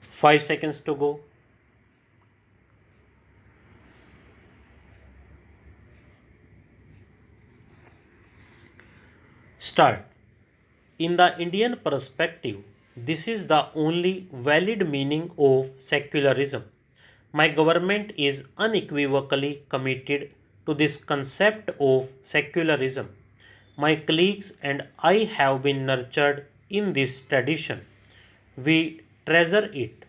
5 seconds to go. Start. In the Indian perspective, this is the only valid meaning of secularism. My government is unequivocally committed to this concept of secularism. My colleagues and I have been nurtured in this tradition. We treasure it.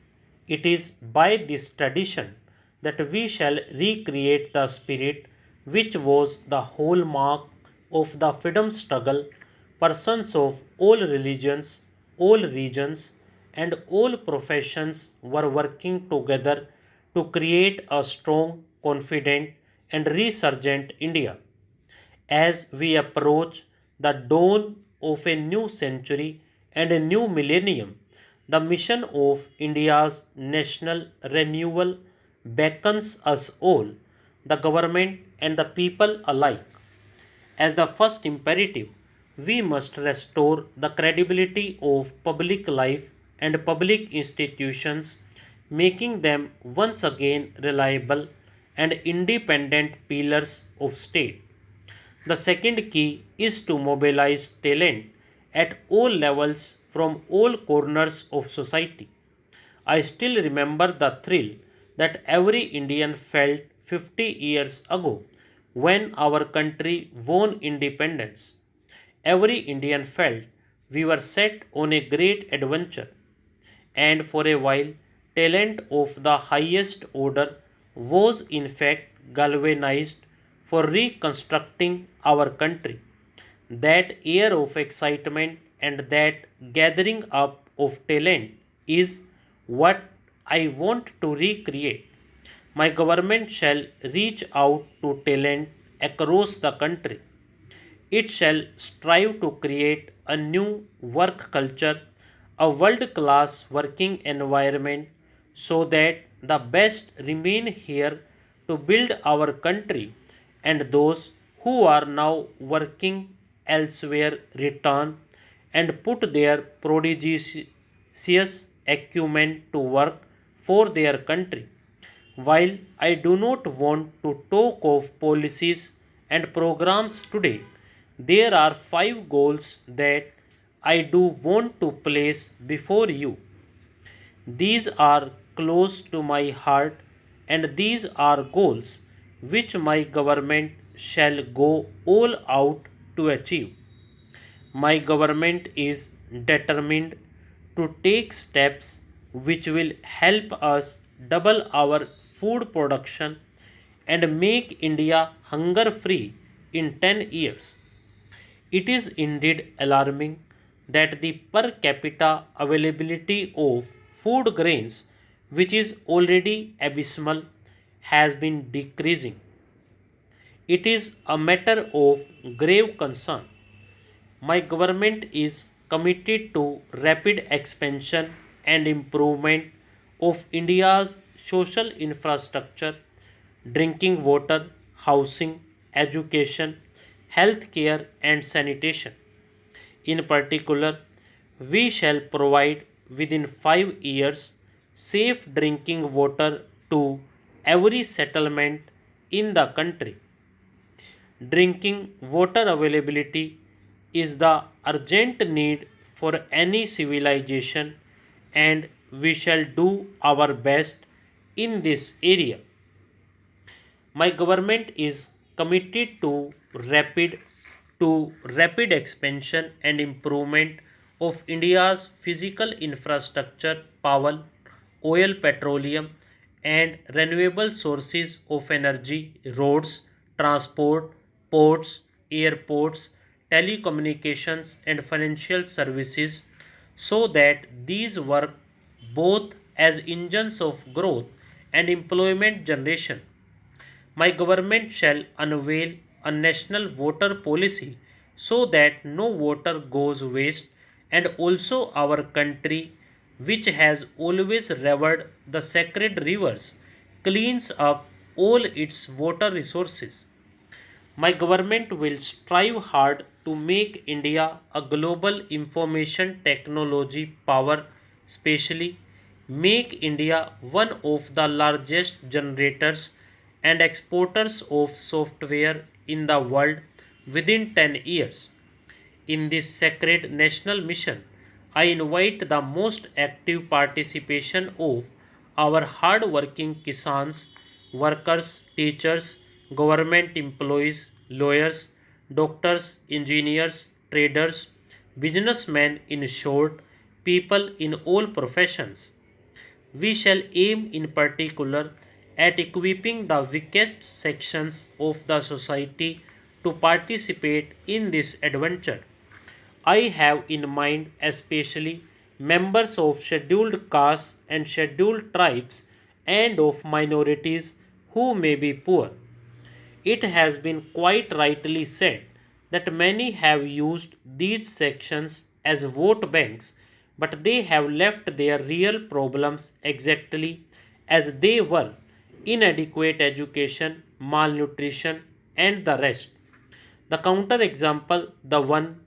It is by this tradition that we shall recreate the spirit which was the hallmark of the freedom struggle. Persons of all religions, all regions, and all professions were working together to create a strong, confident, and resurgent India. As we approach the dawn of a new century and a new millennium, the mission of India's national renewal beckons us all, the government and the people alike. As the first imperative, we must restore the credibility of public life and public institutions, making them once again reliable and independent pillars of state. The second key is to mobilize talent at all levels from all corners of society. I still remember the thrill that every Indian felt 50 years ago when our country won independence. Every Indian felt we were set on a great adventure, and for a while, talent of the highest order was in fact galvanized for reconstructing our country. That air of excitement and that gathering up of talent is what I want to recreate. My government shall reach out to talent across the country. It shall strive to create a new work culture, a world class working environment, so that the best remain here to build our country and those who are now working elsewhere return and put their prodigious acumen to work for their country. While I do not want to talk of policies and programs today, there are five goals that I do want to place before you. These are close to my heart, and these are goals which my government shall go all out to achieve. My government is determined to take steps which will help us double our food production and make India hunger free in 10 years. It is indeed alarming that the per capita availability of food grains, which is already abysmal, has been decreasing. It is a matter of grave concern. My government is committed to rapid expansion and improvement of India's social infrastructure, drinking water, housing, education, healthcare, and sanitation. In particular, we shall provide within 5 years safe drinking water to every settlement in the country. Drinking water availability is the urgent need for any civilization, and we shall do our best in this area. My government is committed to rapid expansion and improvement of India's physical infrastructure, power, oil, petroleum, and renewable sources of energy, roads, transport, ports, airports, telecommunications, and financial services, so that these work both as engines of growth and employment generation. My government shall unveil a national water policy so that no water goes waste, and also our country, which has always revered the sacred rivers, cleans up all its water resources. My government will strive hard to make India a global information technology power, especially make India one of the largest generators and exporters of software in the world within 10 years. In this sacred national mission, I invite the most active participation of our hard-working Kisans, workers, teachers, government employees, lawyers, doctors, engineers, traders, businessmen, in short, people in all professions. We shall aim in particular at equipping the weakest sections of the society to participate in this adventure. I have in mind especially members of scheduled castes and scheduled tribes and of minorities who may be poor. It has been quite rightly said that many have used these sections as vote banks, but they have left their real problems exactly as they were: inadequate education, malnutrition, and the rest. The counter example, the one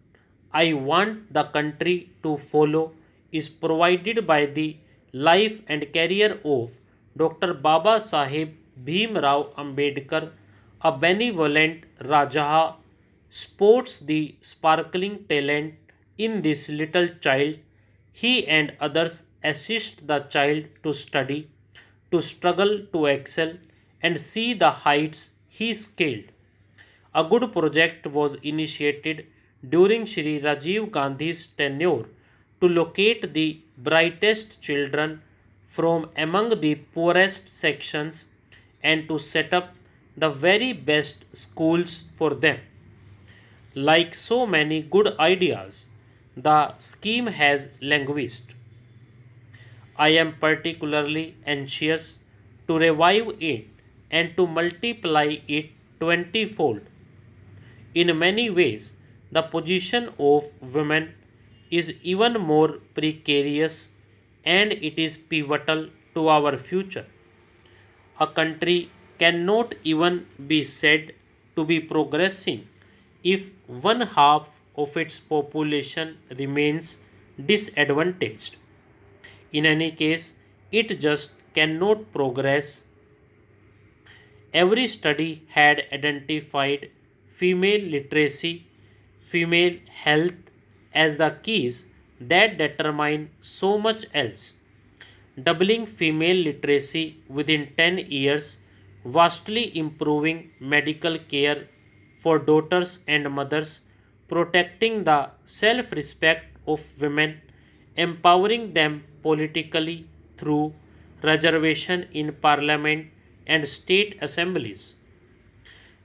I want the country to follow, is provided by the life and career of Dr. Baba Sahib Bhimrao Ambedkar, a benevolent Raja sports the sparkling talent in this little child. He and others assist the child to study, to struggle, to excel, and see the heights he scaled. A good project was initiated during Shri Rajiv Gandhi's tenure to locate the brightest children from among the poorest sections and to set up the very best schools for them. Like so many good ideas, the scheme has languished. I am particularly anxious to revive it and to multiply it 20-fold. In many ways, the position of women is even more precarious and it is pivotal to our future. A country cannot even be said to be progressing if one half of its population remains disadvantaged. In any case, it just cannot progress. Every study had identified female literacy, female health as the keys that determine so much else. Doubling female literacy within 10 years, vastly improving medical care for daughters and mothers, protecting the self respect of women, empowering them politically through reservation in parliament and state assemblies.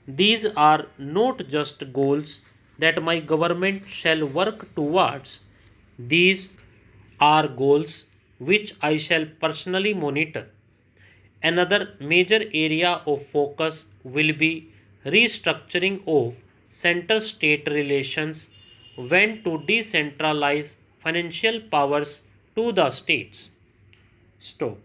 These are not just goals that my government shall work towards, these are goals which I shall personally monitor. Another major area of focus will be restructuring of center state relations when to decentralize financial powers to the states. Stop.